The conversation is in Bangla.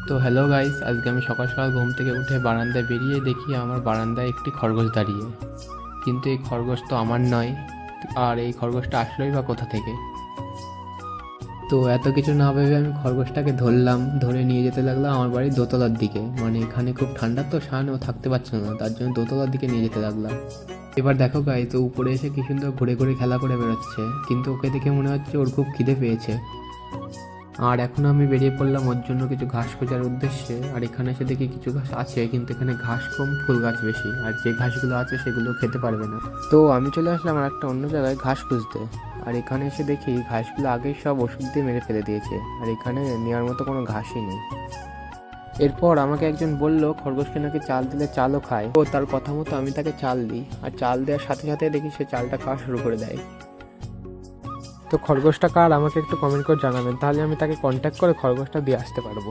তো হ্যালো গাইস, আজকে আমি সকাল সকাল ঘুম থেকে উঠে বারান্দায় বেরিয়ে দেখি আমার বারান্দায় একটি খরগোশ দাঁড়িয়ে। কিন্তু এই খরগোশ তো আমার নয়। আর এই খরগোশটা আসলোই বা কোথা থেকে? তো এত কিছু না ভেবে আমি খরগোশটাকে ধরলাম, ধরে নিয়ে যেতে লাগলাম আমার বাড়ির দোতলার দিকে। মানে এখানে খুব ঠান্ডা, তো সামনেও থাকতে পারছিল না, তার জন্য দোতলার দিকে নিয়ে যেতে লাগলাম। এবার দেখো গাইস, তো উপরে এসে কি সুন্দর ঘুরে ঘুরে খেলা করে বেরোচ্ছে, কিন্তু ওকে দেখে মনে হচ্ছে ওর খুব খিদে পেয়েছে। আর এখন আমি বেরিয়ে পড়লাম ওর জন্য কিছু ঘাস খোঁজার উদ্দেশ্যে। আর এখানে এসে দেখি কিছু ঘাস আছে, কিন্তু এখানে ঘাস কম, ফুল গাছ বেশি, আর যে ঘাসগুলো আছে সেগুলো খেতে পারবে না। তো আমি চলে আসলাম আর একটা অন্য জায়গায় ঘাস খুঁজতে। আর এখানে এসে দেখি ঘাসগুলো আগেই সব ওষুধ দিয়ে মেরে ফেলে দিয়েছে, আর এখানে নেওয়ার মতো কোনো ঘাসই নেই। এরপর আমাকে একজন বলল খরগোশকে নাকি চাল দিলে চালও খায়। ও তার কথা মতো আমি তাকে চাল দিই, আর চাল দেওয়ার সাথে সাথে দেখি সে চালটা খাওয়া শুরু করে দেয়। তো খরগোশটা কার আমাকে একটু কমেন্ট করে জানাবেন, তাহলে আমি তাকে কন্ট্যাক্ট করে খরগোশটা দিয়ে আসতে পারবো।